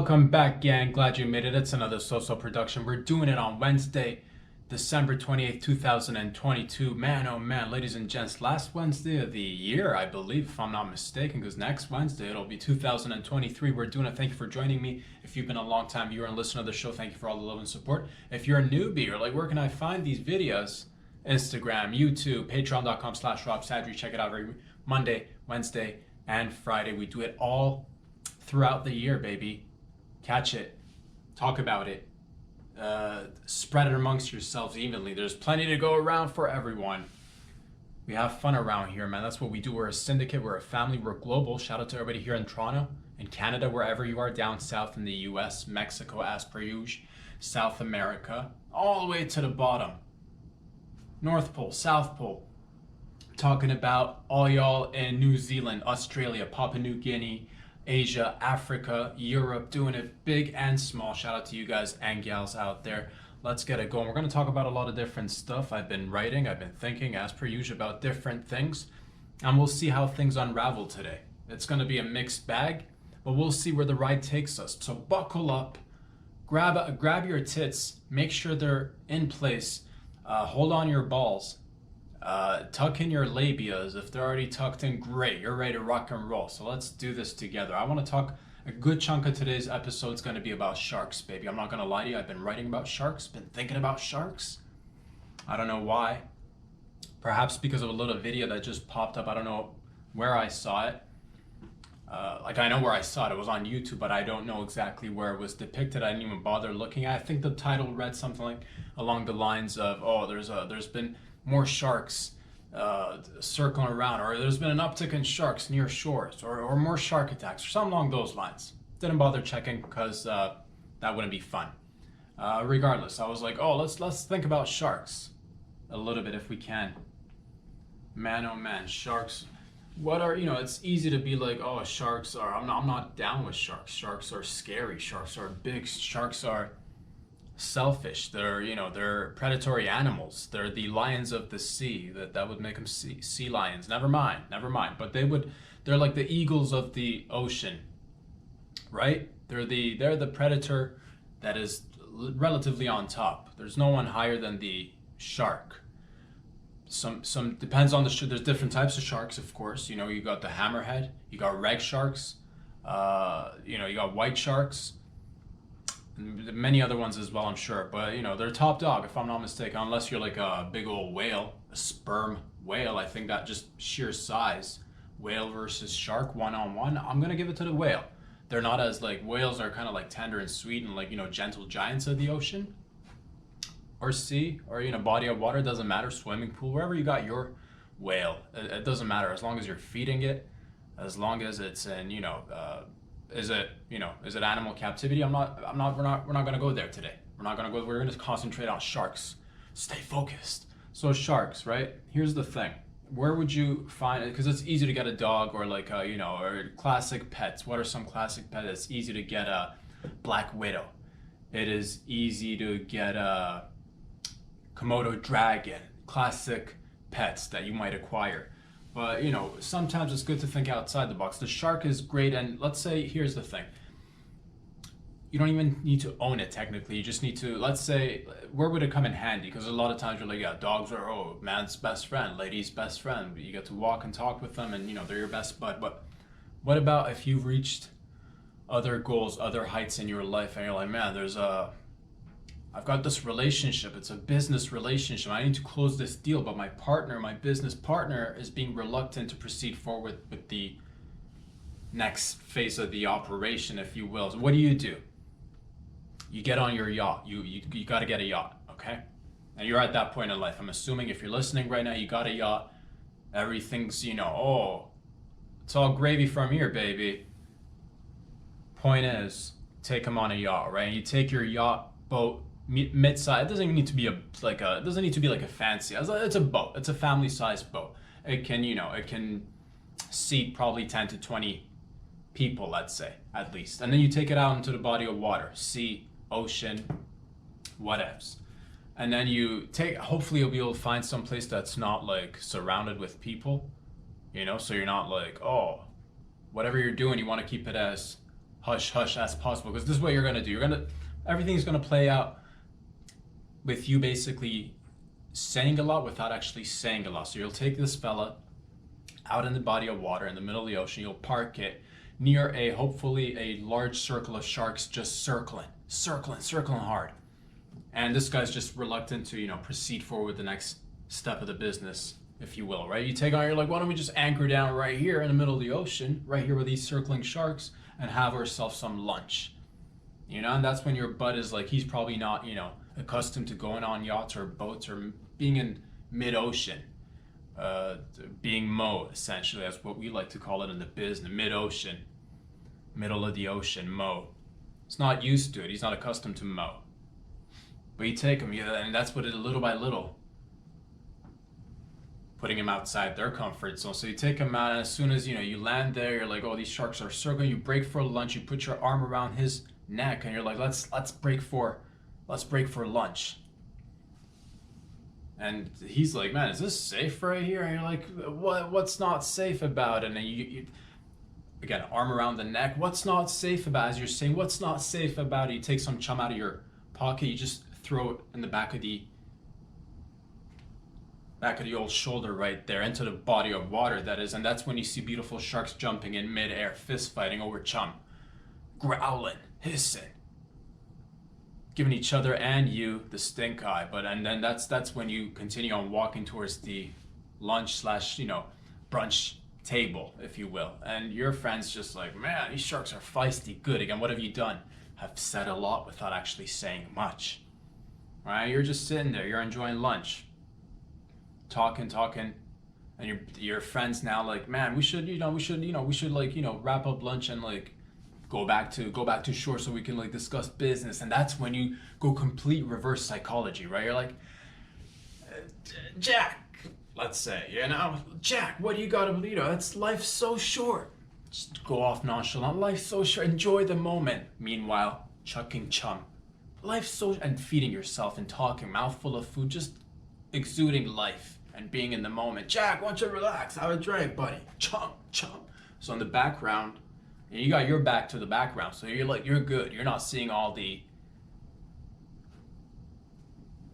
Welcome back, gang. Glad you made it. It's another so-so production. We're doing it on Wednesday, December 28th, 2022. Man, oh man, ladies and gents, last Wednesday of the year, I believe, if I'm not mistaken, because next Wednesday it'll be 2023. We're doing it. Thank you for joining me. If you've been a long time viewer and listener to the show, thank you for all the love and support. If you're a newbie or like, where can I find these videos? Instagram, YouTube, patreon.com/RobSadri. Check it out every Monday, Wednesday, and Friday. We do it all throughout the year, baby. Catch it, talk about it, spread it amongst yourselves evenly. There's plenty to go around for everyone. We have fun around here, man. That's what we do. We're a syndicate, we're a family, we're global. Shout out to everybody here in Toronto, in Canada, wherever you are, down south in the US, Mexico, as per usual, South America, all the way to the bottom. North Pole, South Pole. Talking about all y'all in New Zealand, Australia, Papua New Guinea, Asia, Africa, Europe, doing it big and small. Shout out to you guys and gals out there. Let's get it going. We're going to talk about a lot of different stuff. I've been writing, I've been thinking, as per usual, about different things, and we'll see how things unravel today. It's going to be a mixed bag, but we'll see where the ride takes us. So buckle up, grab your tits, make sure they're in place, hold on your balls, tuck in your labias. If they're already tucked in, great, you're ready to rock and roll. So let's do this together. I want to talk, a good chunk of today's episode is going to be about sharks, baby. I'm not going to lie to you, I've been writing about sharks, been thinking about sharks. I don't know why. Perhaps because of a little video that just popped up. I don't know where I saw it. Like, I know where I saw it, it was on YouTube, but I don't know exactly where it was depicted. I didn't even bother looking at it. I think the title read something like along the lines of, oh, there's been more sharks circling around, or there's been an uptick in sharks near shores, or more shark attacks, or something along those lines. Didn't bother checking because that wouldn't be fun. Regardless, I was like, oh, let's think about sharks a little bit if we can. Man, oh man, sharks. What are, it's easy to be like, oh, sharks are, I'm not down with sharks. Sharks are scary. Sharks are big. Sharks are selfish. They're predatory animals. They're the lions of the sea. That would make them sea lions. Never mind. But they're like the eagles of the ocean, right? They're the predator that is relatively on top. There's no one higher than the shark. Some depends on there's different types of sharks, of course. You got the hammerhead, you got red sharks, you got white sharks, and many other ones as well, I'm sure. But they're top dog, if I'm not mistaken, unless you're like a big old whale, a sperm whale. I think that just sheer size, whale versus shark, one-on-one, I'm gonna give it to the whale. They're not as, like, whales are kind of like tender and sweet and, like, gentle giants of the ocean or sea, or body of water. Doesn't matter, swimming pool, wherever you got your whale, it doesn't matter, as long as you're feeding it, as long as it's in, is it animal captivity. We're not going to go there today. We're going to concentrate on sharks. Stay focused. So sharks, right? Here's the thing. Where would you find it? Because it's easy to get a dog, or like or classic pets. What are some classic pets? It's easy to get a black widow. It is easy to get a Komodo dragon, classic pets that you might acquire. But sometimes it's good to think outside the box. The shark is great, and let's say, here's the thing. You don't even need to own it technically. You just need to, let's say, where would it come in handy? Because a lot of times you're like, yeah, dogs are, oh, man's best friend, lady's best friend. You get to walk and talk with them, and they're your best bud. But what about if you've reached other goals, other heights in your life, and you're like, man, I've got this relationship, it's a business relationship, I need to close this deal, but my business partner is being reluctant to proceed forward with the next phase of the operation, if you will. So what do? You get on your yacht. You got to get a yacht, okay? And you're at that point in life. I'm assuming if you're listening right now, you got a yacht, everything's, oh, it's all gravy from here, baby. Point is, take them on a yacht, right? And you take your yacht, boat, mid-size. It doesn't even need to be it doesn't need to be like a fancy. It's a boat. It's a family-sized boat. It can, it can seat probably 10 to 20 people, let's say, at least. And then you take it out into the body of water, sea, ocean, whatevs. And then hopefully you'll be able to find some place that's not like surrounded with people, so you're not like, oh, whatever you're doing, you want to keep it as hush hush as possible, because this is what you're gonna do. Everything's gonna play out with you basically saying a lot without actually saying a lot. So you'll take this fella out in the body of water in the middle of the ocean. You'll park it near hopefully a large circle of sharks, just circling hard. And this guy's just reluctant to, proceed forward with the next step of the business, if you will, right? You take on, you're like, why don't we just anchor down right here in the middle of the ocean, right here with these circling sharks, and have ourselves some lunch, and that's when your bud is like, he's probably not, accustomed to going on yachts or boats or being in mid-ocean, being mo, essentially. That's what we like to call it in the business, mid-ocean, middle of the ocean, mo. He's not used to it. He's not accustomed to mo. But you take him, and that's what it, little by little, putting him outside their comfort zone. So you take him out, and as soon as you land there, you're like, oh, these sharks are circling. You break for lunch. You put your arm around his neck, and you're like, let's break for lunch. And he's like, man, is this safe right here? And you're like, what's not safe about it? And then you again, arm around the neck. What's not safe about it? As you're saying, what's not safe about it? You take some chum out of your pocket. You just throw it in the back of the old shoulder right there into the body of water, that is. And that's when you see beautiful sharks jumping in midair, fist fighting over chum, growling, hissing, giving each other and you the stink eye. And then that's when you continue on walking towards the lunch / brunch table, if you will. And your friend's just like, man, these sharks are feisty. Good. Again, what have you done? Have said a lot without actually saying much. Right? You're just sitting there. You're enjoying lunch, talking, and your friend's now like, man, we should wrap up lunch and like go back to shore so we can like discuss business. And that's when you go complete reverse psychology, right? You're like, Jack, let's say, Jack, what do you got to, it's life's so short. Just go off nonchalant. Life's so short. Enjoy the moment. Meanwhile, chucking chum. Life's so, and feeding yourself and talking, mouthful of food, just exuding life and being in the moment. Jack, why don't you relax? Have a drink, buddy. Chum. So in the background, you got your back to the background, so you're good. You're not seeing all the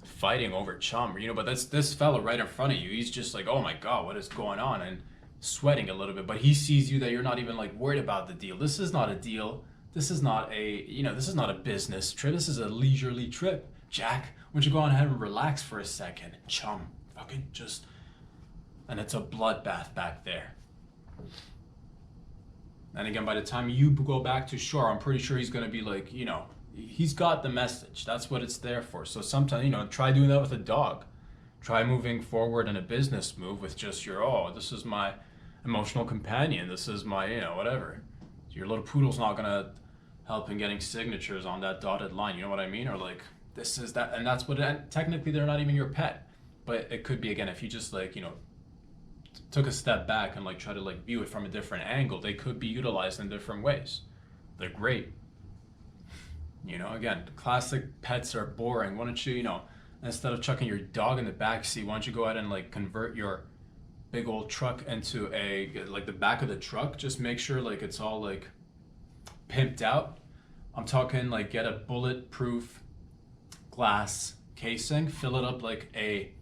fighting over chum, but that's this fella right in front of you. He's just like, oh my God, what is going on? And sweating a little bit, but he sees you that you're not even like worried about the deal. This is not a deal. This is not this is not a business trip. This is a leisurely trip. Jack, why don't you go on ahead and relax for a second? Chum, fucking just, and it's a bloodbath back there. And again, by the time you go back to shore, I'm pretty sure he's going to be like, he's got the message. That's what it's there for. So sometimes, try doing that with a dog. Try moving forward in a business move with just this is my emotional companion. This is my, whatever. Your little poodle's not going to help in getting signatures on that dotted line. You know what I mean? Or like, this is that. And that's what, and technically they're not even your pet. But it could be, again, if you just like, took a step back and like try to like view it from a different angle, they could be utilized in different ways. They're great. Again, classic pets are boring. Why don't you, instead of chucking your dog in the back seat, why don't you go ahead and like convert your big old truck into the back of the truck? Just make sure like it's all like pimped out. I'm talking like get a bulletproof glass casing, fill it up like a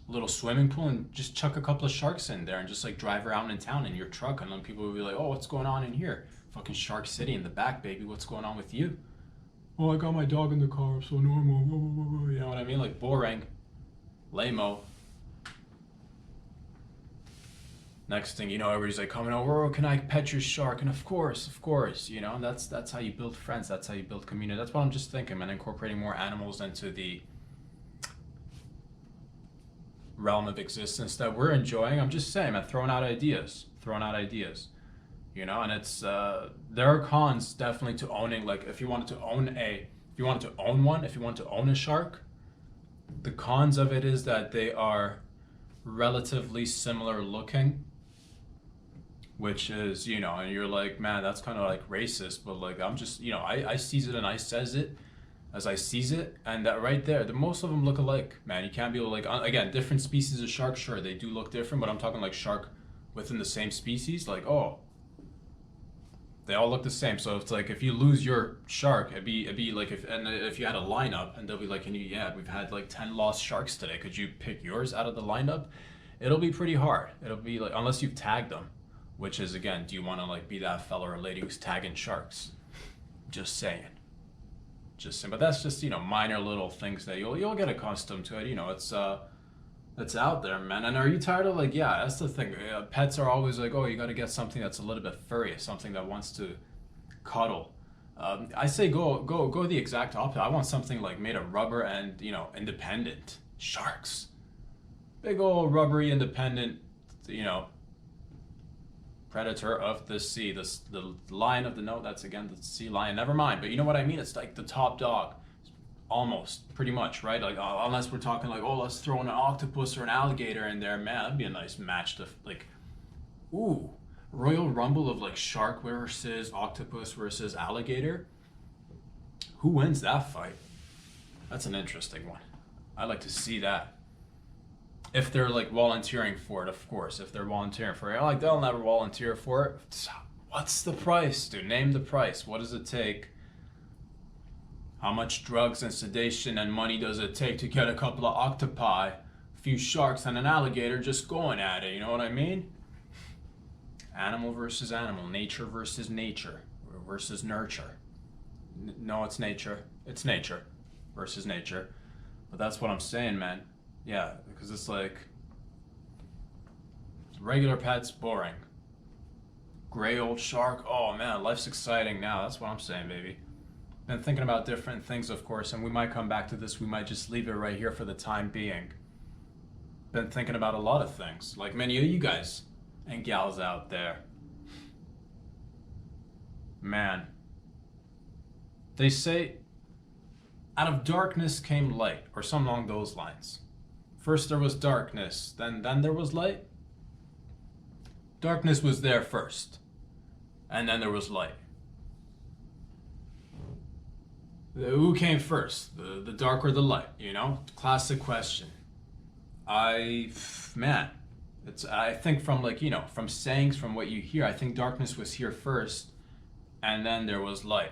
little swimming pool, and just chuck a couple of sharks in there and just like drive around in town in your truck, and then people will be like, oh, what's going on in here? Fucking Shark City in the back, baby. What's going on with you? Oh, I got my dog in the car, so normal. You know what I mean? Like boring, lame-o. Next thing you know, everybody's like coming over, oh, can I pet your shark? And of course, and that's how you build friends. That's how you build community. That's what I'm just thinking, man, incorporating more animals into the realm of existence that we're enjoying. I'm just saying, man, throwing out ideas, and it's there are cons definitely to owning, like if you wanted to own a shark, the cons of it is that they are relatively similar looking, which is, and you're like, man, that's kind of like racist, but like I'm just, I sees it and I says it as I sees it, and that right there, most of them look alike, man. You can't be like, again, different species of shark, sure, they do look different, but I'm talking like shark within the same species, like, oh, They all look the same. So it's like if you lose your shark, it'd be like if you had a lineup and they'll be like, can you, yeah, we've had like 10 lost sharks today. Could you pick yours out of the lineup? It'll be pretty hard. It'll be like, unless you've tagged them, which is, again, do you want to like be that fella or lady who's tagging sharks? Just saying. Just saying. But that's just, minor little things that you'll get accustomed to it. It's out there, man. And are you tired of, like, yeah, that's the thing. Pets are always like, oh, you got to get something that's a little bit furry, something that wants to cuddle. I say go the exact opposite. I want something like made of rubber and, independent. Sharks. Big old rubbery, independent, predator of the sea. The lion of the, no, that's again the sea lion. Never mind. But you know what I mean? It's like the top dog. Almost, pretty much, right? Like, unless we're talking like, oh, let's throw an octopus or an alligator in there, man, that'd be a nice match to, like, ooh, Royal Rumble of like shark versus octopus versus alligator. Who wins that fight? That's an interesting one. I'd like to see that. If they're like volunteering for it, of course. If they're volunteering for it, like they'll never volunteer for it. What's the price, dude? Name the price. What does it take? How much drugs and sedation and money does it take to get a couple of octopi, a few sharks, and an alligator just going at it? You know what I mean? Animal versus animal, nature versus nature, versus nurture. No, it's nature. It's nature versus nature. But that's what I'm saying, man. Yeah, because it's like regular pets, boring. Gray old shark, oh man, life's exciting now. That's what I'm saying, baby. Been thinking about different things, of course, and we might come back to this. We might just leave it right here for the time being. Been thinking about a lot of things, like many of you guys and gals out there. Man, they say out of darkness came light, or something along those lines. First there was darkness, then there was light. Darkness was there first, and then there was light. Who came first, the dark or the light? Classic question. I think from like, from sayings, from what you hear, I think darkness was here first, and then there was light.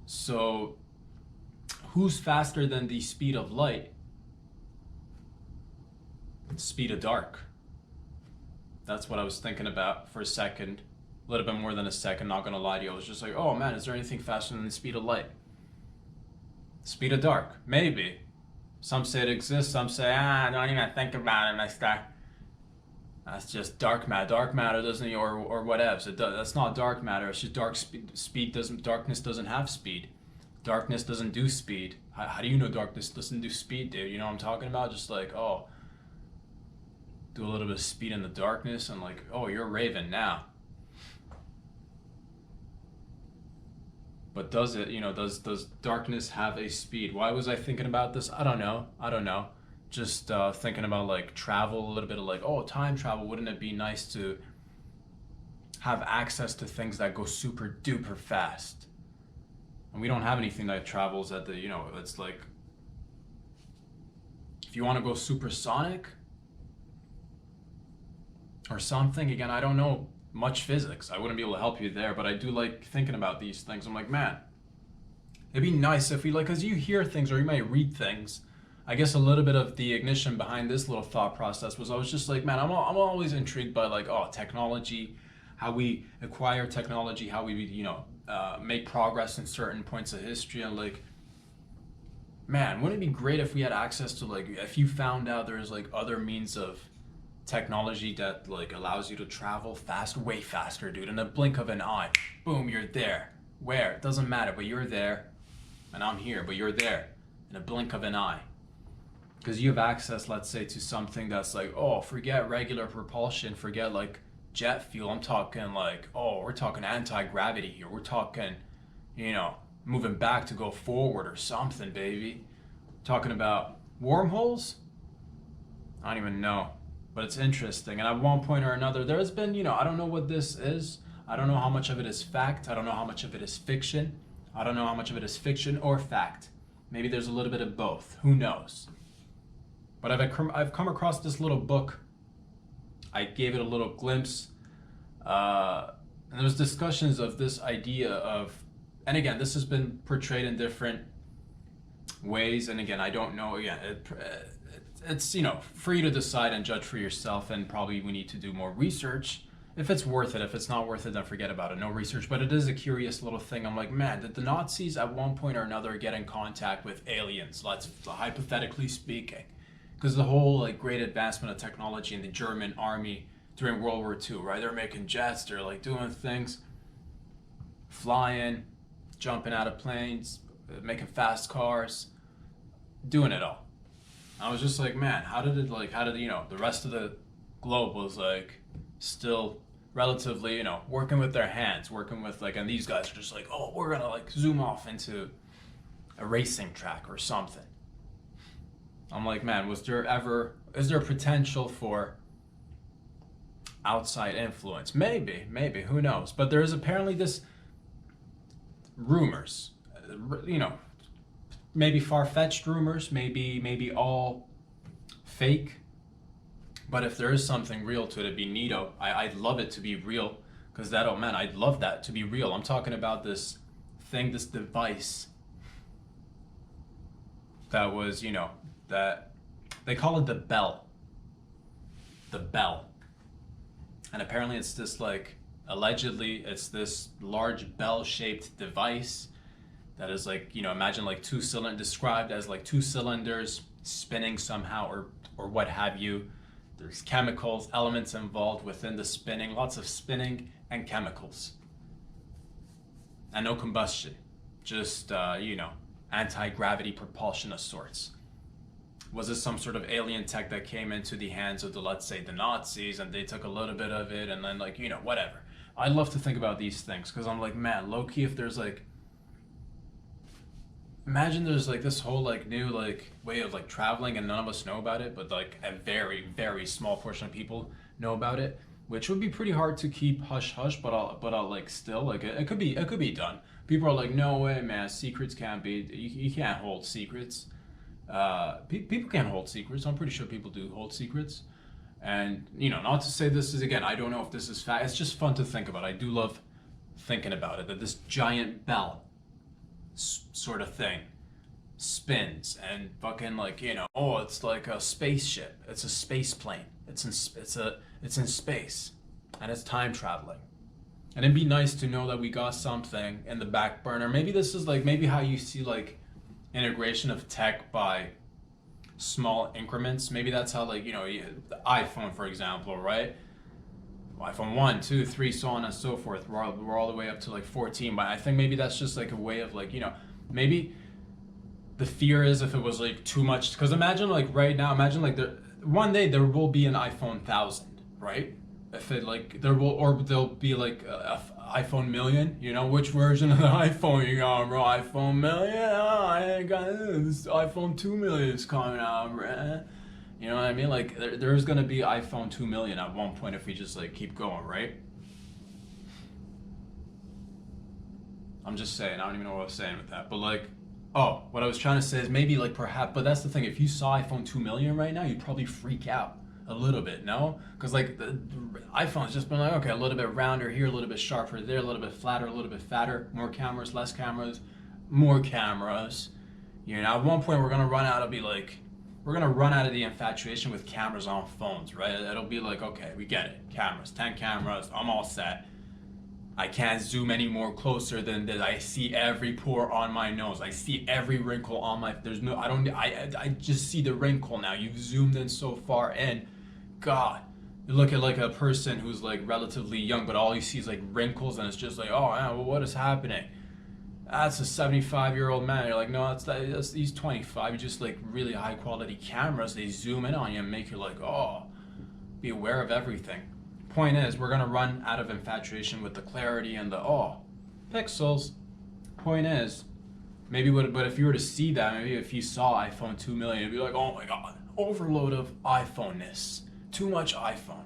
So, who's faster than the speed of light? Speed of dark. That's what I was thinking about for a second. A little bit more than a second, not gonna lie to you. I was just like, oh man, is there anything faster than the speed of light? Speed of dark, maybe. Some say it exists, some say, don't even think about it, mister. That's just dark matter. Dark matter doesn't, or whatevs. That's not dark matter, it's just darkness doesn't have speed. Darkness doesn't do speed. How do you know darkness doesn't do speed, dude? You know what I'm talking about? Just like, oh, do a little bit of speed in the darkness, and like, oh, you're raving now. But does it, does darkness have a speed? Why was I thinking about this? I don't know. Just thinking about like travel, a little bit of like, oh, time travel. Wouldn't it be nice to have access to things that go super duper fast? And we don't have anything that travels at the, it's like, if you want to go supersonic or something, again, I don't know much physics. I wouldn't be able to help you there, but I do like thinking about these things. I'm like, man, it'd be nice if we because you hear things or you might read things. I guess a little bit of the ignition behind this little thought process was I was just like, man, I'm always intrigued by like, oh, technology, how we acquire technology, how we, make progress in certain points of history, and like, man, wouldn't it be great if we had access to like, if you found out there's like other means of technology that like allows you to travel fast, way faster, dude. In a blink of an eye, boom, you're there. Where? It doesn't matter, but you're there. And I'm here, but you're there. In a blink of an eye. Because you have access, let's say, to something that's like, oh, forget regular propulsion, forget like jet fuel. I'm talking like, oh, we're talking anti-gravity here. We're talking, moving back to go forward or something, baby. Talking about wormholes? I don't even know. But it's interesting, and at one point or another, there's been, I don't know what this is. I don't know how much of it is fact. I don't know how much of it is fiction. I don't know how much of it is fiction or fact. Maybe there's a little bit of both. Who knows? But I've come across this little book. I gave it a little glimpse And there's discussions of this idea of, and again, this has been portrayed in different ways. And again, I don't know. Again, it's for you to decide and judge for yourself. And probably we need to do more research if it's worth it. If it's not worth it, then forget about it. No research. But it is a curious little thing. I'm like, man, did the Nazis at one point or another get in contact with aliens? Let's hypothetically speaking, because the whole like great advancement of technology in the German army during World War II, right? They're making jets. They're like doing things, flying, jumping out of planes, making fast cars, doing it all. I was just like, man, how did the rest of the globe was like still relatively, working with their hands, working with like, and these guys are just like, oh, we're gonna like zoom off into a racing track or something. I'm like, man, is there potential for outside influence? Maybe, who knows? But there is apparently this rumors, maybe far-fetched rumors, maybe all fake. But if there is something real to it, it'd be neato. I'd love it to be real, because I'd love that to be real. I'm talking about this thing, this device that was, that they call it the bell. The bell. And apparently it's this like, allegedly it's this large bell-shaped device that is like, imagine like described as like two cylinders spinning somehow or what have you. There's chemicals, elements involved within the spinning, lots of spinning and chemicals. And no combustion, just, anti-gravity propulsion of sorts. Was this some sort of alien tech that came into the hands of let's say the Nazis, and they took a little bit of it and then like, whatever. I love to think about these things because I'm like, man, low-key, if there's like, imagine there's like this whole like new like way of like traveling and none of us know about it, but like a very, very small portion of people know about it, which would be pretty hard to keep hush hush, but I'll like still like it could be done. People are like, no way, man, secrets can't be, you can't hold secrets. People can't hold secrets. I'm pretty sure people do hold secrets. And, not to say this is, again, I don't know if this is fact. It's just fun to think about. I do love thinking about it, that this giant bell sort of thing spins and fucking like, oh, it's like a spaceship. It's a space plane. It's in space and it's time traveling. And it'd be nice to know that we got something in the back burner. Maybe this is like, maybe how you see like integration of tech by small increments. Maybe that's how like, the iPhone, for example, right? iPhone 1, 2, 3, so on and so forth. We're all the way up to like 14. But I think maybe that's just like a way of like, maybe the fear is if it was like too much. Because imagine like right now, one day there will be an iPhone 1000, right? If it like, there'll be like a iPhone million, which version of the iPhone you got, bro? iPhone million? Oh, I ain't got this. iPhone 2 million is coming out, bro. You know what I mean? Like, there's gonna be iPhone 2 million at one point if we just like keep going, right? I'm just saying, I don't even know what I was saying with that, but like, oh, what I was trying to say is maybe like perhaps, but that's the thing, if you saw iPhone 2 million right now, you'd probably freak out a little bit, no? Because like the iPhone's just been like, okay, a little bit rounder here, a little bit sharper there, a little bit flatter, a little bit fatter, more cameras, less cameras, more cameras. At one point we're gonna run out of the infatuation with cameras on phones, right? It'll be like, okay, we get it, cameras, 10 cameras, I'm all set. I can't zoom any more closer than that. I see every pore on my nose. I see every wrinkle on my, I just see the wrinkle now. You've zoomed in so far in. God, you look at like a person who's like relatively young, but all you see is like wrinkles, and it's just like, oh, man, well, what is happening? That's a 75-year-old man. You're like, no, he's 25. You just like really high quality cameras. They zoom in on you and make you like, oh, be aware of everything. Point is, we're gonna run out of infatuation with the clarity and the pixels. Point is, but if you were to see that, maybe if you saw iPhone 2 million, you'd be like, oh my god, overload of iPhone-ness. Too much iPhone.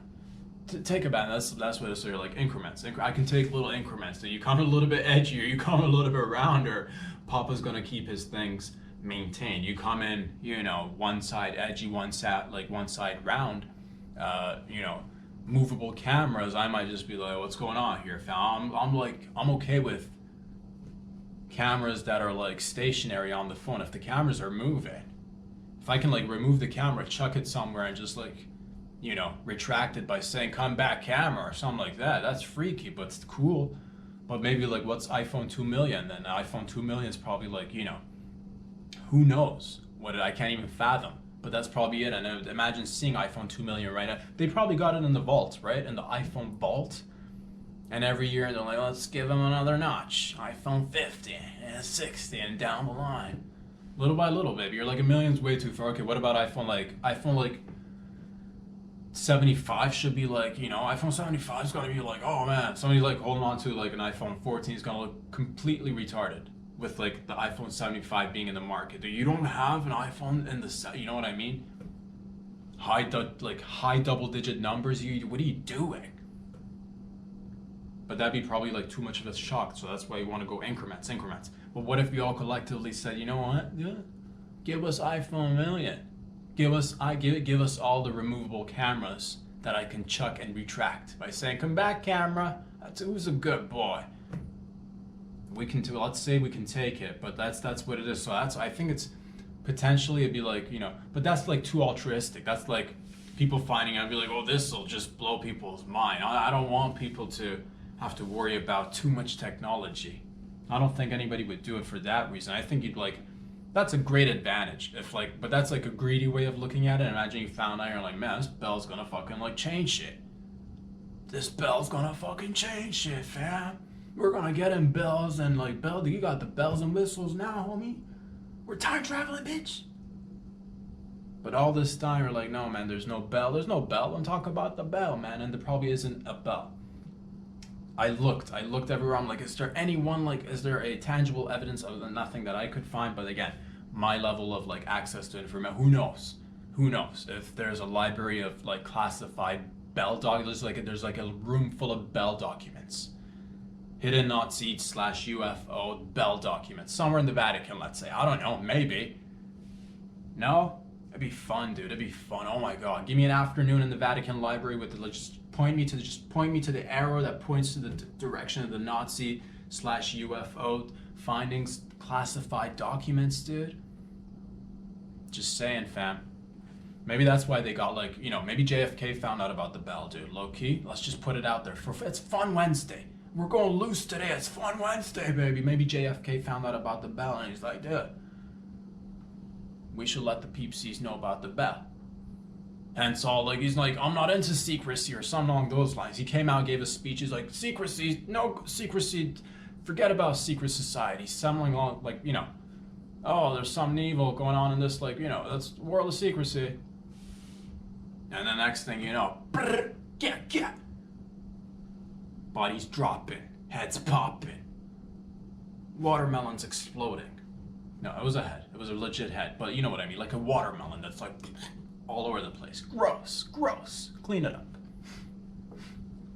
Take a bet. That's what it's sort of like increments. I can take little increments. So you come a little bit edgier, you come a little bit rounder. Papa's gonna keep his things maintained. You come in, one side edgy, one side round. movable cameras, I might just be like, what's going on here, fam? I'm okay with cameras that are like stationary on the phone. If the cameras are moving, if I can like remove the camera, chuck it somewhere, and just like, retract it by saying come back camera or something like that, that's freaky, but it's cool. But maybe like, what's iPhone 2 million? Then iPhone 2 million is probably like, who knows what I can't even fathom. But that's probably it. And imagine seeing iPhone 2 million right now. They probably got it in the vault, right? In the iPhone vault. And every year they're like, let's give them another notch. iPhone 50 and 60 and down the line. Little by little, baby. You're like, a million's way too far. Okay, what about iPhone 75 should be like, iPhone 75 is going to be like, oh man, somebody like holding on to like an iPhone 14 is going to look completely retarded with like the iPhone 75 being in the market. You don't have an iPhone in the, you know what I mean? High double digit numbers. What are you doing? But that'd be probably like too much of a shock. So that's why you want to go increments. But what if we all collectively said, you know what? Yeah, give us iPhone million. Give us all the removable cameras that I can chuck and retract by saying, come back camera. Who's a good boy. Let's say we can take it, but that's what it is. So I think it's potentially, it'd be like, but that's like too altruistic. That's like people finding out and be like, oh, this will just blow people's mind. I don't want people to have to worry about too much technology. I don't think anybody would do it for that reason. I think that's a great advantage. But that's like a greedy way of looking at it. Imagine you found out, you're like, man, this bell's gonna fucking like change shit. This bell's gonna fucking change shit, fam. We're gonna get in bells and like, Bell, you got the bells and whistles now, homie. We're time traveling, bitch. But all this time, you're like, no, man, there's no bell. There's no bell. Don't talk about the bell, man. And there probably isn't a bell. I looked everywhere. I'm like, is there a tangible evidence other than nothing that I could find? But again, my level of like access to information, who knows if there's a library of like classified bell documents. There's like a room full of bell documents. Hidden Nazi / UFO bell documents somewhere in the Vatican, let's say. I don't know, maybe. No? It'd be fun, dude. It'd be fun. Oh my god. Give me an afternoon in the Vatican library with just point me to the arrow that points to the direction of the Nazi / UFO findings, classified documents, dude. Just saying, fam. Maybe that's why they got like, maybe JFK found out about the bell, dude. Low key. Let's just put it out there. It's Fun Wednesday. We're going loose today. It's Fun Wednesday, baby. Maybe JFK found out about the bell and he's like, dude, we should let the peepsies know about the bell. And so he's like, I'm not into secrecy or something along those lines. He came out, gave a speech. He's like, no secrecy. Forget about secret society. Something along oh, there's something evil going on in this, that's world of secrecy. And the next thing you know, get. Bodies dropping, heads popping, watermelons exploding. No, it was a head. It was a legit head, but you know what I mean, like a watermelon that's like all over the place. Gross. Clean it up.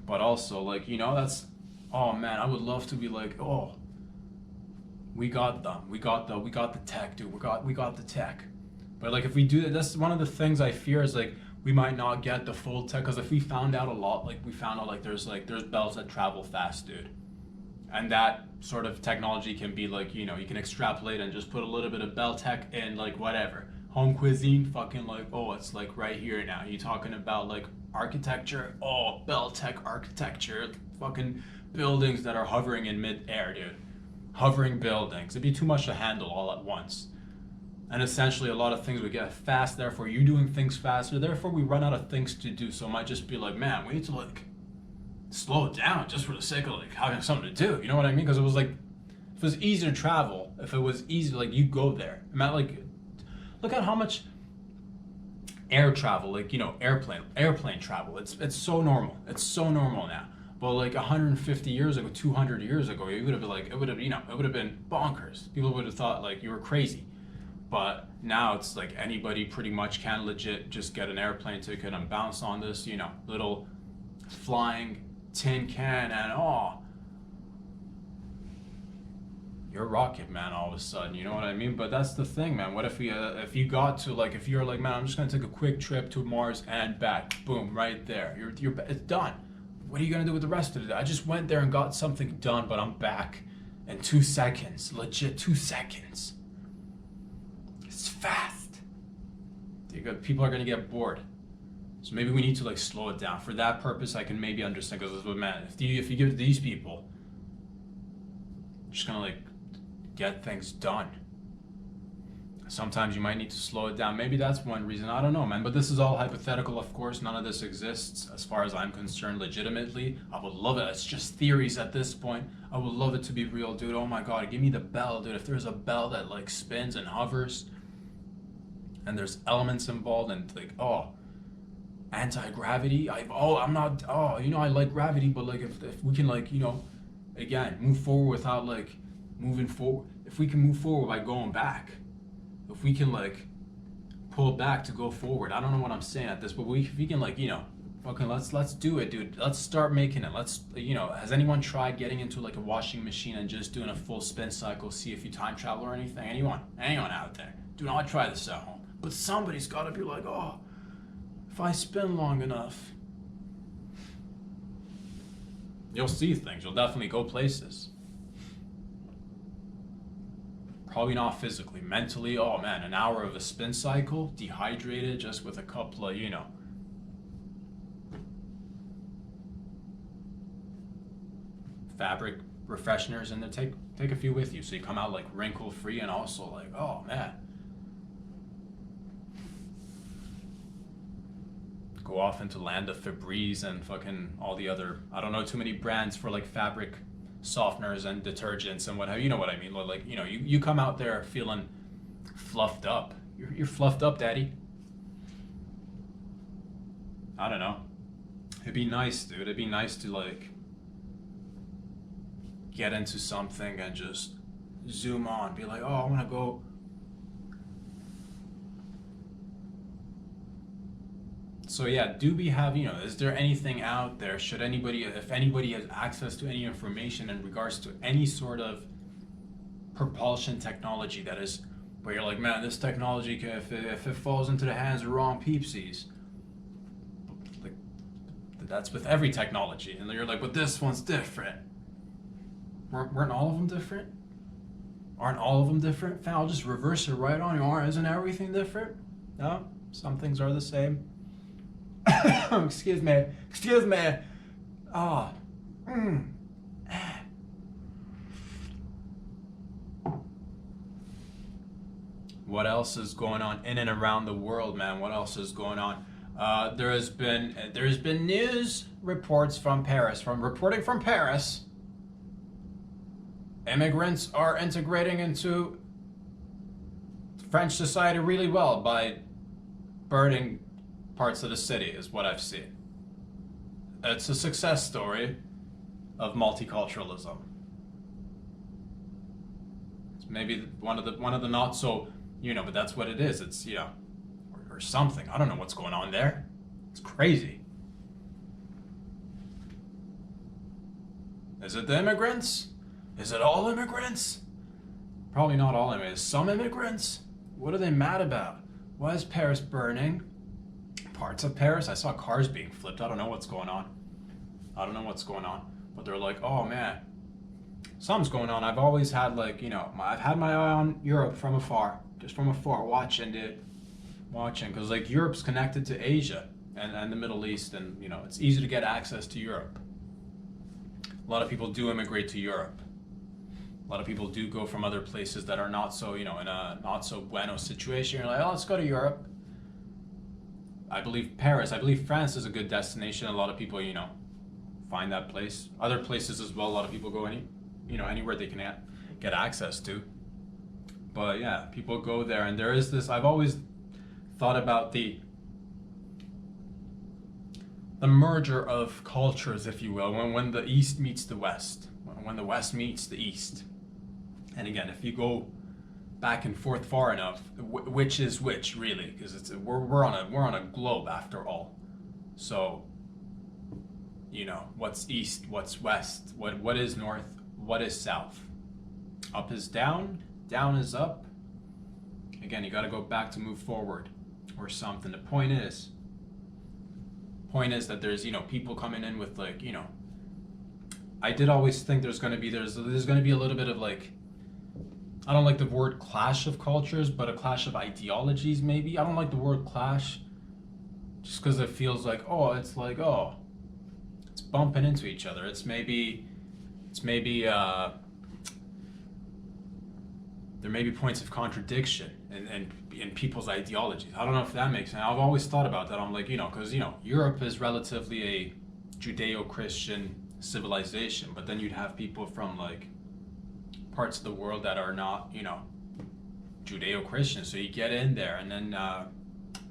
But also, that's, oh man, I would love to be like, oh, we got them. We got the tech, dude. We got the tech. But if we do that, that's one of the things I fear is we might not get the full tech, because if we found out a lot, we found out there's bells that travel fast, dude. And that sort of technology can be you can extrapolate and just put a little bit of bell tech in whatever. Home cuisine, fucking oh, it's right here now. You talking about architecture? Oh, bell tech architecture. Fucking buildings that are hovering in mid-air, dude. Hovering buildings. It'd be too much to handle all at once. And essentially a lot of things would get fast, therefore you doing things faster, therefore we run out of things to do. So it might just be man, we need to slow it down just for the sake of having something to do. You know what I mean? Because it was if it was easy to travel, if it was easy, you go there. Look at how much air travel, airplane travel. It's so normal. It's so normal now. But 150 years ago, 200 years ago, it would have been it would have been bonkers. People would have thought you were crazy. But now it's anybody pretty much can legit just get an airplane ticket and bounce on this, little flying tin can, and you're a rocket man all of a sudden, you know what I mean? But that's the thing, man. What if we if you got to like, if you're like, man, I'm just gonna take a quick trip to Mars and back, boom, right there, you're it's done. What are you gonna do with the rest of the day? I just went there and got something done, but I'm back in 2 seconds, legit 2 seconds. It's fast. People are gonna get bored. So maybe we need to like slow it down. For that purpose, I can maybe understand, because man, if you give these people, just gonna like get things done. Sometimes you might need to slow it down. Maybe that's one reason. I don't know, man. But this is all hypothetical, of course. None of this exists as far as I'm concerned legitimately. I would love it. It's just theories at this point. I would love it to be real, dude. Oh my God, give me the bell, dude. If there's a bell that like spins and hovers and there's elements involved and like, oh, anti-gravity. I'm not, I like gravity, but like if we can like, again, move forward without like moving forward. If we can move forward by going back, if we can like pull back to go forward. I don't know what I'm saying at this, but if we can like, fucking let's do it, dude. Let's start making it. Let's, has anyone tried getting into like a washing machine and just doing a full spin cycle, see if you time travel or anything? Anyone out there? Do not try this at home. But somebody's gotta be like, oh, if I spin long enough, you'll see things. You'll definitely go places. Probably not physically. Mentally, oh man, an hour of a spin cycle, dehydrated, just with a couple of, fabric refresheners, and then take a few with you, so you come out like wrinkle free, and also like, oh man, go off into land of Febreze and fucking all the other, I don't know too many brands for like fabric softeners and detergents and what have you. Know what I mean? Like, you come out there feeling fluffed up. You're fluffed up, daddy. I don't know. It'd be nice, dude. It'd be nice to like get into something and just zoom on. Be like, oh, I want to go. So yeah, do we have, is there anything out there? If anybody has access to any information in regards to any sort of propulsion technology that is, where you're like, man, this technology, if it falls into the hands of wrong peepsies, like, that's with every technology. And you're like, but this one's different. Weren't all of them different? Aren't all of them different? Fine, I'll just reverse it right on you. Isn't everything different? No? Some things are the same. Excuse me. What else is going on in and around the world, man? What else is going on? There has been news reports from Paris. Reporting from Paris, immigrants are integrating into French society really well by burning parts of the city, is what I've seen. It's a success story of multiculturalism. It's maybe one of the not so, but that's what it is. It's, or something. I don't know what's going on there. It's crazy. Is it the immigrants? Is it all immigrants? Probably not all immigrants. Some immigrants? What are they mad about? Why is Paris burning? Parts of Paris? I saw cars being flipped. I don't know what's going on. But they're like, oh man, something's going on. I've always had like, I've had my eye on Europe from afar. Just from afar, watching, because like Europe's connected to Asia and the Middle East, and it's easy to get access to Europe. A lot of people do immigrate to Europe. A lot of people do go from other places that are not so, in a not so bueno situation. You're like, oh, let's go to Europe. I believe France is a good destination. A lot of people, find that place. Other places as well. A lot of people go anywhere they can get access to. But yeah, people go there, and there is this. I've always thought about the merger of cultures, if you will, when the East meets the West, when the West meets the East. And again, if you go back and forth far enough, which is which really? Because we're on a globe after all. So, what's east, what's west, what is north, what is south? Up is down, down is up. Again, you got to go back to move forward or something. The point is that there's, people coming in with like, I did always think there's going to be a little bit of like, I don't like the word clash of cultures, but a clash of ideologies maybe. I don't like the word clash just because it feels like, it's bumping into each other. It's maybe there may be points of contradiction in people's ideologies. I don't know if that makes sense. I've always thought about that. I'm like, because Europe is relatively a Judeo-Christian civilization, but then you'd have people from like parts of the world that are not, Judeo-Christian. So you get in there, and then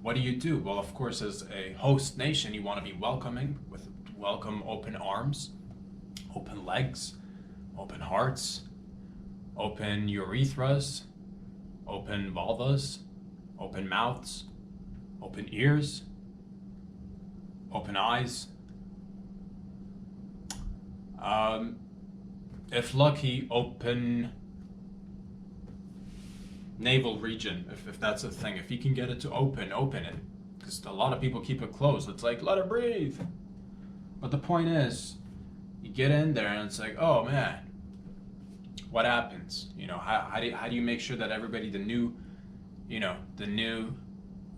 what do? Well, of course, as a host nation, you want to be welcoming with open arms, open legs, open hearts, open urethras, open vulvas, open mouths, open ears, open eyes. If lucky, open navel region, if that's a thing. If you can get it to open it. Because a lot of people keep it closed. It's like, let it breathe. But the point is, you get in there and it's like, oh man, what happens? How do you make sure that everybody, the new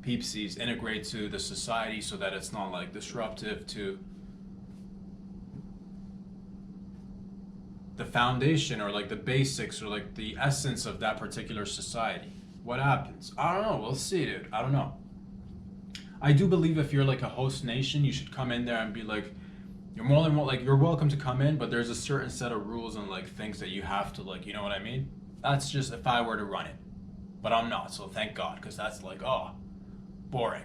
peepsies integrate to the society so that it's not like disruptive to the foundation or like the basics or like the essence of that particular society? What happens? I don't know. We'll see, dude. I don't know. I do believe if you're like a host nation, you should come in there and be like, you're more than like, you're welcome to come in, but there's a certain set of rules and like things that you have to like, you know what I mean? That's just if I were to run it, but I'm not. So thank God, because that's like, boring.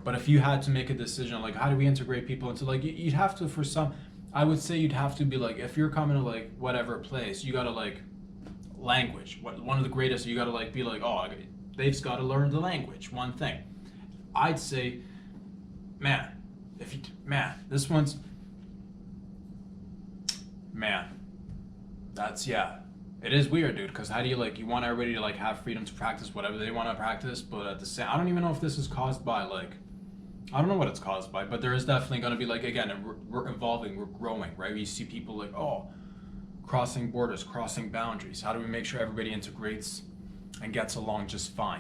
But if you had to make a decision, like how do we integrate people into like, you'd have to, for some, I would say you'd have to be like, if you're coming to like whatever place, you gotta like language. One of the greatest, you gotta like be like, they've got to learn the language. One thing, I'd say, this one's, that's, it is weird, dude, because how do you like, you want everybody to like have freedom to practice whatever they want to practice, but at the same, I don't even know if this is caused by like, I don't know what it's caused by, but there is definitely going to be like, again, we're evolving, we're growing, right? You see people like, crossing borders, crossing boundaries. How do we make sure everybody integrates and gets along just fine?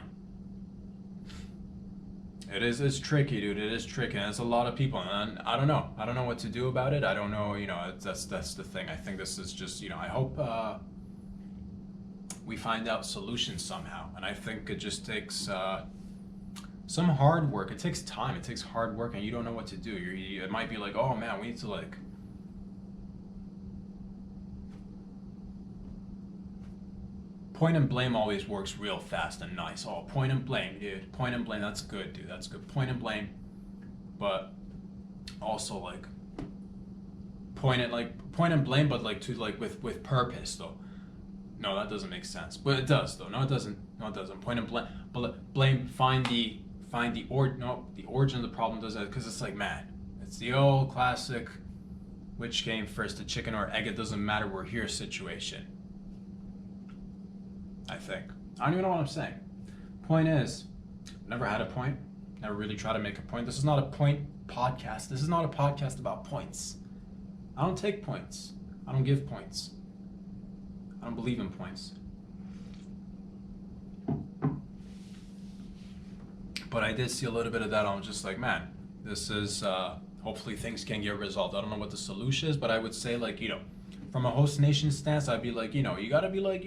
It's tricky, dude. It is tricky, and it's a lot of people, and I don't know what to do about it. I don't know, that's the thing. I think this is just, I hope we find out solutions somehow, and I think it just takes some hard work. It takes time. It takes hard work, and you don't know what to do. It might be like, oh man, we need to like point and blame always works real fast and nice. Point and blame, dude. Point and blame, that's good, dude. That's good. Point and blame, but also like point and blame, but like to like with purpose though. No, that doesn't make sense. But it does though. No, it doesn't. Point and blame, but blame. Find the origin of the problem. Does that because it's like, man, it's the old classic, which came first, the chicken or egg? It doesn't matter. We're here situation. I think. I don't even know what I'm saying. Point is, never had a point. Never really try to make a point. This is not a point podcast. This is not a podcast about points. I don't take points. I don't give points. I don't believe in points. But I did see a little bit of that. I'm just like, man, this is, hopefully things can get resolved. I don't know what the solution is, but I would say like, from a host nation stance, I'd be like, you gotta be like,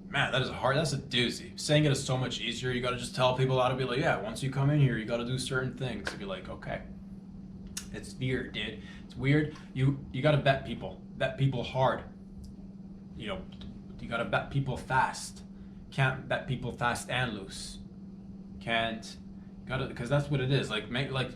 man, that is hard. That's a doozy. Saying it is so much easier. You got to just tell people how to be like, yeah, once you come in here, you got to do certain things. To be like, okay. It's weird, dude. It's weird. You got to bet people. Bet people hard. You got to bet people fast. Can't bet people fast and loose. Can't. Got to, because that's what it is. Like, make, like,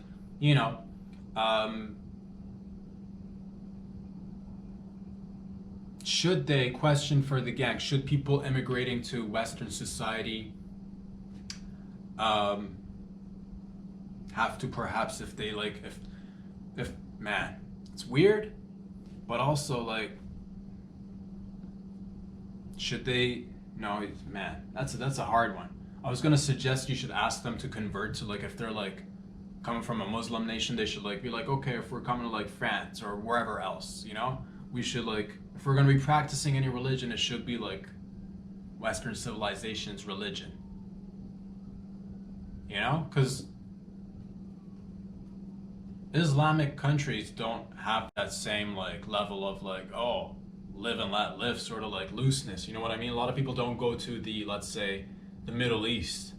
should they, question for the gang, should people immigrating to Western society have to perhaps, if they like, if man, it's weird, But also, like, should they? No, man, that's a hard one. I was gonna suggest you should ask them to convert to, like, if they're like coming from a Muslim nation, they should like be like, okay, if we're coming to like France or wherever else, we should like, if we're gonna be practicing any religion, it should be like Western civilization's religion. Because Islamic countries don't have that same like level of like, oh, live and let live sort of like looseness. You know what I mean? A lot of people don't go to the, let's say, the Middle East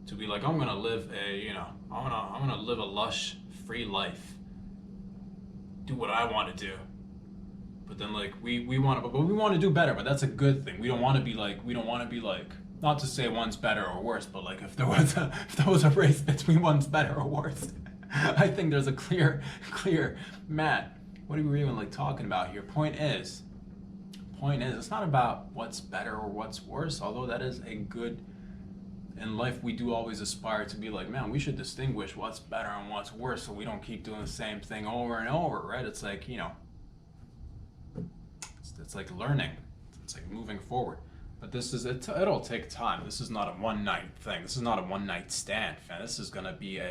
to be like, I'm gonna live I'm gonna live a lush, free life, do what I want to do. But then like we want to, but we want to do better. But that's a good thing. We don't want to be like, not to say one's better or worse, but like if there was a race between one's better or worse, I think there's a clear, Matt. What are we even like talking about here? Point is, it's not about what's better or what's worse. Although that is a good, in life we do always aspire to be like, man, we should distinguish what's better and what's worse, so we don't keep doing the same thing over and over, right? It's like, it's like learning. It's like moving forward. But it'll take time. This is not a one night thing. This is not a one night stand, fam. This is gonna be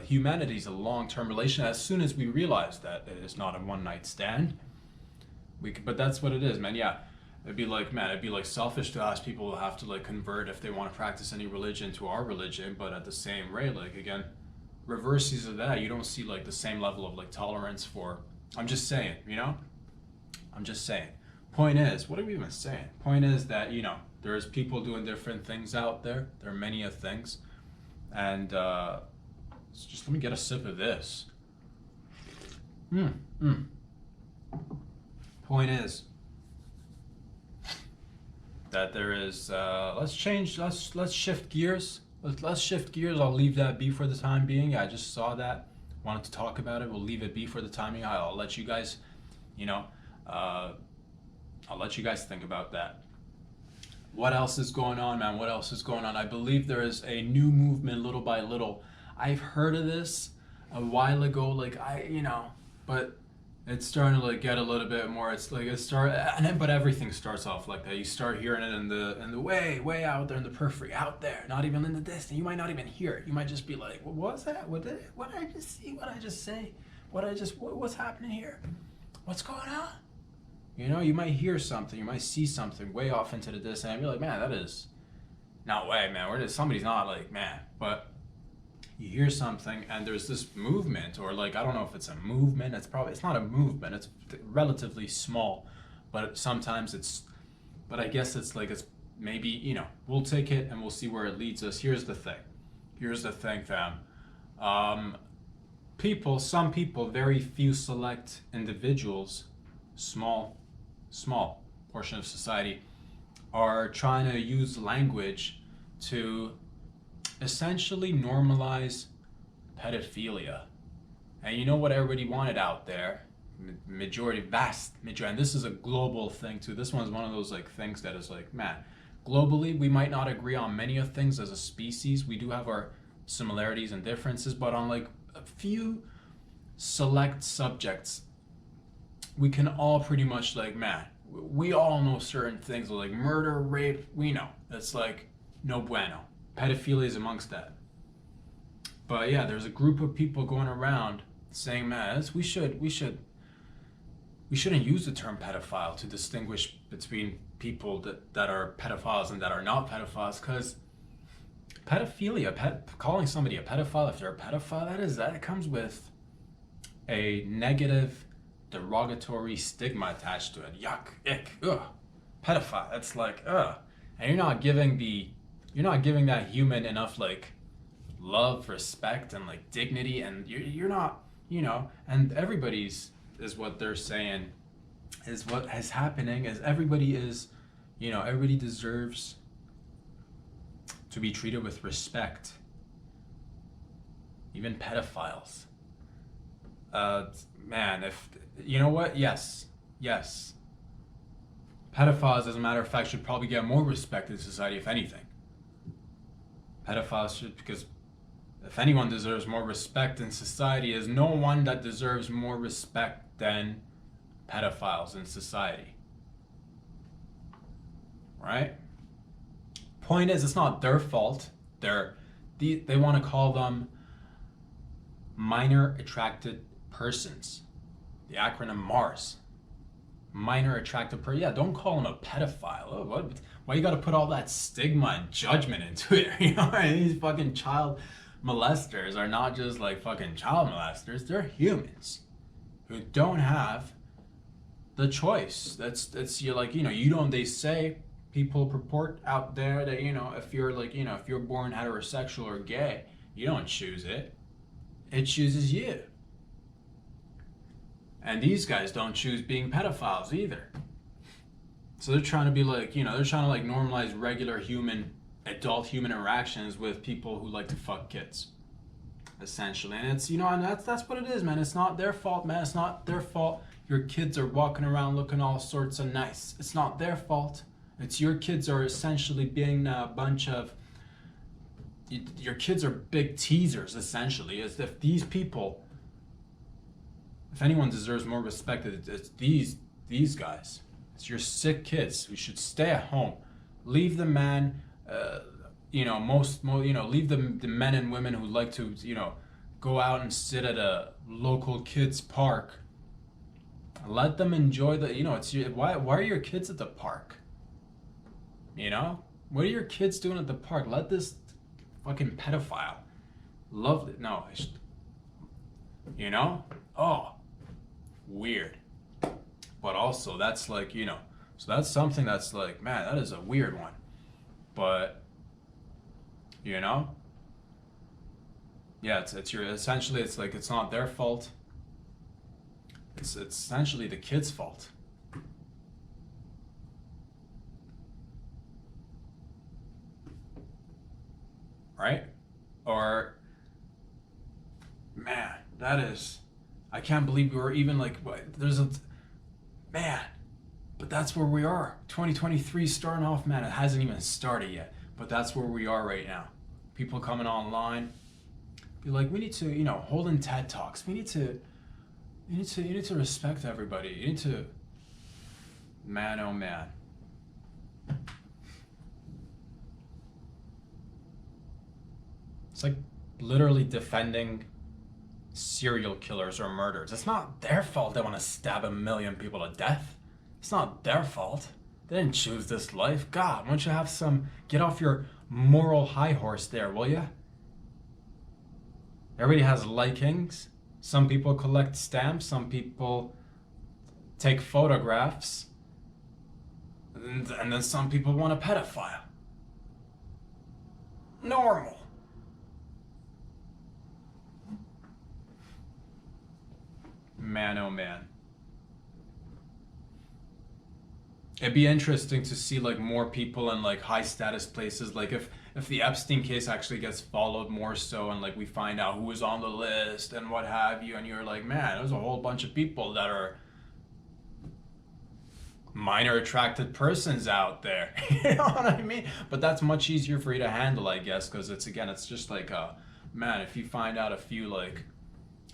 humanity's a long-term relation. As soon as we realize that it's not a one night stand, but that's what it is, man. Yeah, it'd be like selfish to ask people to have to like convert if they want to practice any religion to our religion. But at the same rate, like, again, reverses of that, you don't see like the same level of like tolerance for. I'm just saying. Point is, what are we even saying? Point is that there's people doing different things out there. There are many of things, and just let me get a sip of this. Point is that there is. Let's shift gears. Let's shift gears. I'll leave that be for the time being. I just saw that. Wanted to talk about it. We'll leave it be for the time being. I'll let you guys, I'll let you guys think about that. What else is going on, man? What else is going on? I believe there is a new movement, little by little. I've heard of this a while ago, but it's starting to like get a little bit more. It's like but everything starts off like that. You start hearing it in the way out there in the periphery, out there, not even in the distance. You might not even hear it. You might just be like, what was that? What did I just see? What did I just say? What's happening here? What's going on? You might hear something, you might see something way off into the distance, and you're like, man, that is not way, man. Somebody's not like, man. But you hear something, and there's this movement, or like, I don't know if it's a movement. It's not a movement. It's relatively small, but sometimes but I guess it's like, it's maybe, we'll take it and we'll see where it leads us. Here's the thing, fam. Some people, very few select individuals, small portion of society, are trying to use language to essentially normalize pedophilia. And you know what everybody wanted out there? Vast majority, and this is a global thing too. This one's one of those like things that is like, man, globally we might not agree on many of things as a species. We do have our similarities and differences, but on like a few select subjects, we can all pretty much like, man, we all know certain things like murder, rape. We know that's like no bueno. Pedophilia is amongst that. But yeah, there's a group of people going around saying, man, we shouldn't use the term pedophile to distinguish between people that are pedophiles and that are not pedophiles, because pedophilia, calling somebody a pedophile if they're a pedophile, that comes with a negative, derogatory stigma attached to it. Yuck, ick, ugh, pedophile. That's like, ugh, and you're not giving that human enough like love, respect, and like dignity, and you're not, and everybody's is what they're saying is what is happening is everybody deserves to be treated with respect, even pedophiles. Man, if you know what, yes, pedophiles, as a matter of fact, should probably get more respect in society, if anything. Pedophiles should, because if anyone deserves more respect in society, is no one that deserves more respect than pedophiles in society. Right? Point is, it's not their fault. They want to call them minor attracted persons. The acronym MARS. Minor attracted person. Yeah, don't call them a pedophile. Oh, why you got to put all that stigma and judgment into it? You know, these fucking child molesters are not just like fucking child molesters. They're humans who don't have the choice. That's you're like, you know, you don't. They say people purport out there that, you know, if you're like, you know, if you're born heterosexual or gay, you don't choose it. It chooses you. And these guys don't choose being pedophiles either. So they're trying to be like, you know, they're trying to like normalize regular adult human interactions with people who like to fuck kids, essentially. And it's, you know, and that's what it is, man. It's not their fault, man. It's not their fault. Your kids are walking around looking all sorts of nice. It's not their fault. It's your kids are essentially being a bunch of, your kids are big teasers, essentially. As if these people, if anyone deserves more respect, it's these guys. It's your sick kids who should stay at home. Leave the man, you know, leave the men and women who like to, you know, go out and sit at a local kids park. Let them enjoy the, you know, why are your kids at the park? You know, what are your kids doing at the park? Let this fucking pedophile love it. No, you know, oh, weird. But also that's like, you know, so that's something that's like, man, that is a weird one. But, you know, yeah, it's your, essentially it's like, it's not their fault. It's essentially the kid's fault. Right? Or, man, that is, I can't believe we were even like, man, but that's where we are. 2023 starting off, man, it hasn't even started yet, but that's where we are right now. People coming online, be like, we need to, you know, holding TED Talks. You need to respect everybody. You need to, man, oh man. It's like literally defending serial killers or murderers. It's not their fault they want to stab 1 million people to death. It's not their fault. They didn't choose this life. God, why don't you have get off your moral high horse there, will ya? Everybody has likings. Some people collect stamps. Some people take photographs. And then some people want a pedophile. Normal. Man, oh man. It'd be interesting to see like more people in like high status places, like if the Epstein case actually gets followed more so, and like we find out who was on the list and what have you, and you're like, man, there's a whole bunch of people that are minor attracted persons out there. You know what I mean? But that's much easier for you to handle, I guess, because it's just like, man, if you find out a few like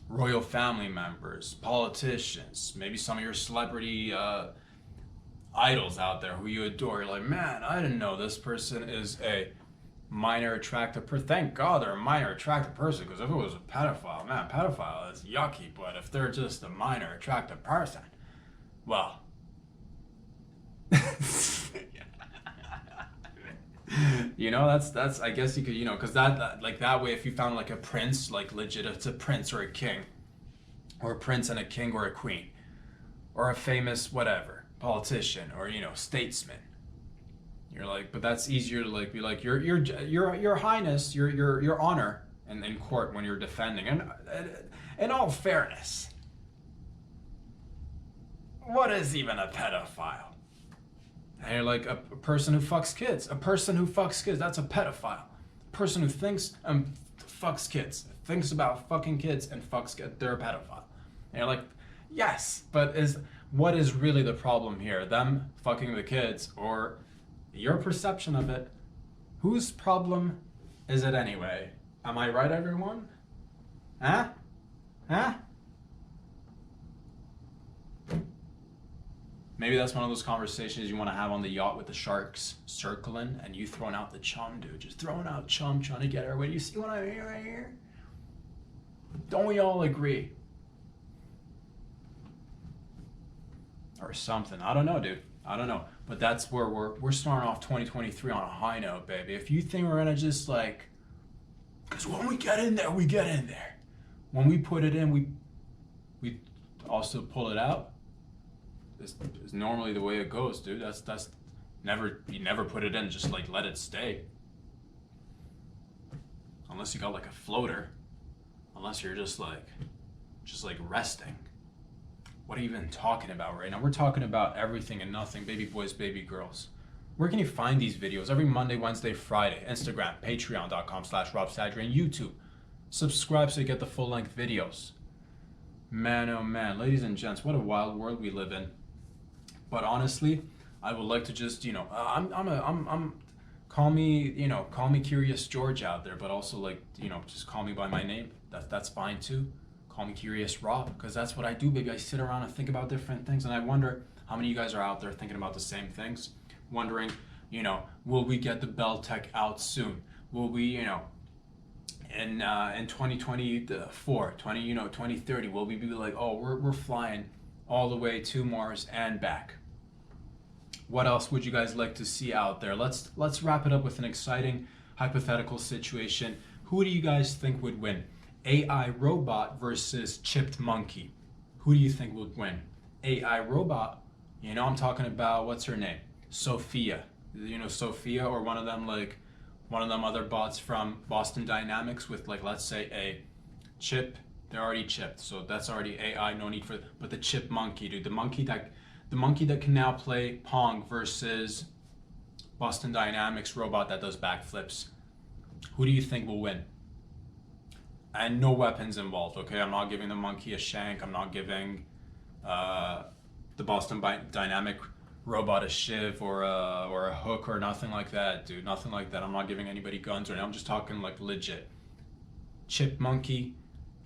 royal family members, politicians, maybe some of your celebrity idols out there who you adore, you're like, man, I didn't know this person is a minor attractive person. Thank God they're a minor attractive person, because if it was a pedophile, man, pedophile is yucky. But if they're just a minor attractive person, well, you know, that's I guess you could, you know, because that like that way, if you found like a prince, like legit, it's a prince or a king, or a prince and a king or a queen, or a famous whatever politician, or, you know, statesman, you're like, but that's easier to like be like, your highness, your honor in court when you're defending. And in all fairness, what is even a pedophile? And you're like, a person who fucks kids. A person who fucks kids, that's a pedophile. A person who thinks and fucks kids, thinks about fucking kids and fucks kids, they're a pedophile. And you're like, yes, but what is really the problem here? Them fucking the kids, or your perception of it? Whose problem is it anyway? Am I right, everyone? Huh? Maybe that's one of those conversations you want to have on the yacht with the sharks circling and you throwing out the chum, dude. Just throwing out chum, trying to get her away. You see what I mean right here? Don't we all agree? Or something. I don't know, dude. I don't know. But that's where we're starting off 2023 on a high note, baby. If you think we're gonna just like, because when we get in there, we get in there. When we put it in, we also pull it out. This is normally the way it goes, dude. That's never, you never put it in, just like let it stay. Unless you got like a floater. Unless you're just like resting. What are you even talking about right now? We're talking about everything and nothing, baby boys, baby girls. Where can you find these videos? Every Monday, Wednesday, Friday. Instagram, patreon.com/RobSadri, and YouTube. Subscribe so you get the full-length videos. Man, oh man, ladies and gents, what a wild world we live in. But honestly, I would like to just, call me Curious George out there, but also like, just call me by my name. That's fine too. Call me Curious Rob, because that's what I do, baby. I sit around and think about different things, and I wonder how many of you guys are out there thinking about the same things, wondering, will we get the Bell Tech out soon? Will we, in 2024, 2030, will we be like, oh, we're flying all the way to Mars and back? What else would you guys like to see out there? Let's wrap it up with an exciting hypothetical situation. Who do you guys think would win? AI robot versus chipped monkey. Who do you think would win? AI robot, I'm talking about, what's her name? Sophia. Sophia, or one of them other bots from Boston Dynamics with, like, let's say a chip. They're already chipped, so that's already AI, no need for, but the chip monkey, dude, the monkey that can now play Pong versus Boston Dynamics robot that does backflips. Who do you think will win? And no weapons involved, okay? I'm not giving the monkey a shank. I'm not giving the Boston Dynamic robot a shiv or a hook or nothing like that, dude. Nothing like that. I'm not giving anybody guns right now. I'm just talking like legit. Chip monkey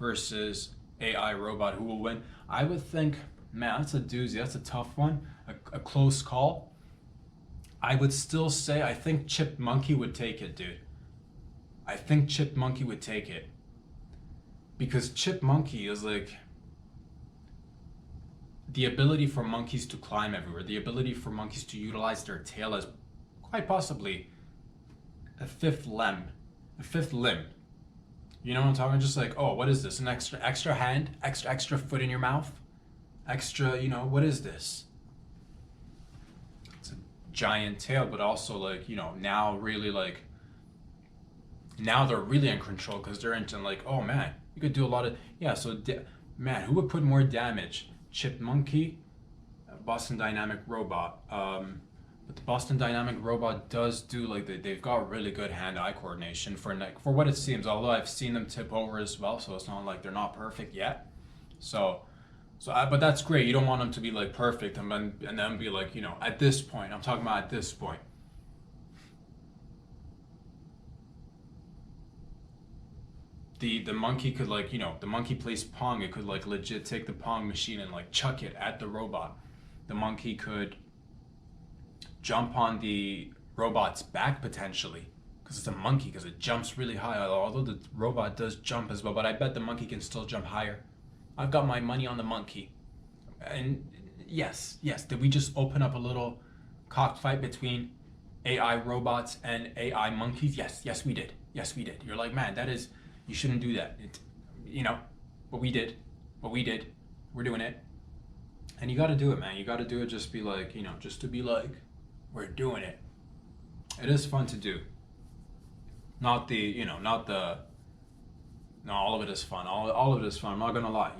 versus AI robot. Who will win? I would think, man, that's a doozy. That's a tough one. A close call. I would still say I think Chip monkey would take it, dude. I think Chip monkey would take it. Because chip monkey is like the ability for monkeys to climb everywhere, the ability for monkeys to utilize their tail as quite possibly a fifth limb. You know what I'm talking? Just like, oh, what is this? An extra hand, extra foot in your mouth, extra, what is this? It's a giant tail, but also like, now really like, now they're really in control because they're into like, oh man, you could do a lot of, so man, who would put more damage? Chip monkey, Boston Dynamic robot. But the Boston Dynamic robot does do, like, they've got really good hand-eye coordination for what it seems, although I've seen them tip over as well, so it's not like they're not perfect yet. But that's great. You don't want them to be like perfect and then be like, at this point, I'm talking about at this point. The monkey could, like, the monkey plays Pong. It could, like, legit take the Pong machine and, like, chuck it at the robot. The monkey could jump on the robot's back potentially, because it's a monkey, because it jumps really high, although the robot does jump as well, but I bet the monkey can still jump higher. I've got my money on the monkey. And yes, did we just open up a little cockfight between AI robots and AI monkeys? Yes we did. You're like, man, you shouldn't do that. But we did. We're doing it. And you got to do it, man. You got to do it. Just be like, just to be like, we're doing it. It is fun to do. No, all of it is fun. All of it is fun. I'm not going to lie,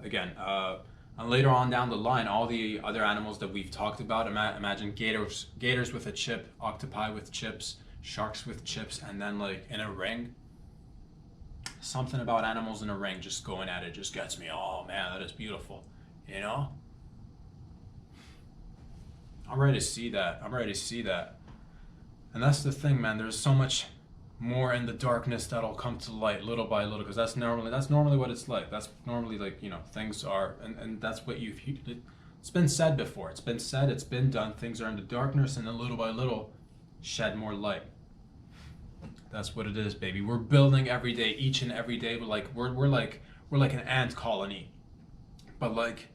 Again, and later on down the line, all the other animals that we've talked about, imagine gators with a chip, octopi with chips, sharks with chips, and then, like, in a ring. Something about animals in a ring just going at it just gets me. Oh man, that is beautiful. I'm ready to see that. And that's the thing, man. There's so much more in the darkness that'll come to light little by little, because that's normally what it's like. That's normally, like, things are, and that's what It's been said before. It's been said, it's been done. Things are in the darkness, and then little by little, shed more light. That's what it is, baby. We're building every day, each and every day. But like we're like an ant colony, but like,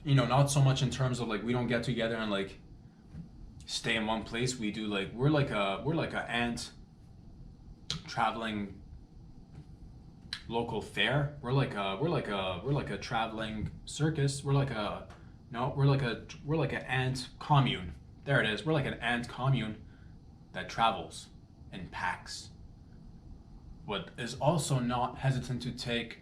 you know, not so much in terms of like we don't get together and like stay in one place. We do like we're like a ant traveling local fair. We're like a traveling circus. We're like an ant commune. There it is. We're like an ant commune that travels in packs, but is also not hesitant to take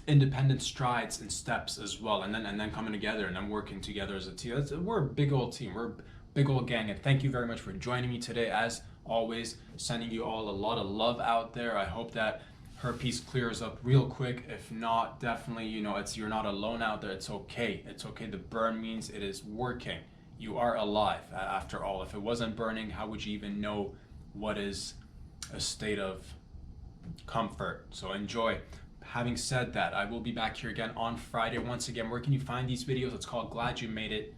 independent strides and steps as well, and then coming together and then working together as a team. We're a big old team. We're a big old gang, and thank you very much for joining me today. As always, sending you all a lot of love out there. I hope that herpes clears up real quick. If not, definitely, you know, you're not alone out there. It's okay. It's okay. The burn means it is working. You are alive after all. If it wasn't burning, how would you even know what is a state of comfort? So enjoy. Having said that, I will be back here again on Friday. Once again, where can you find these videos? It's called Glad You Made It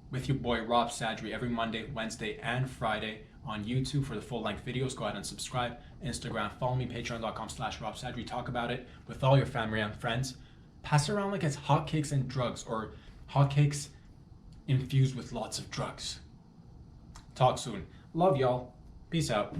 with your boy Rob Sadri every Monday, Wednesday, and Friday on YouTube for the full-length videos. Go ahead and subscribe. Instagram, follow me, patreon.com/Rob Sadri. Talk about it with all your family and friends. Pass it around like it's hotcakes and drugs, or hotcakes infused with lots of drugs. Talk soon. Love y'all. Peace out.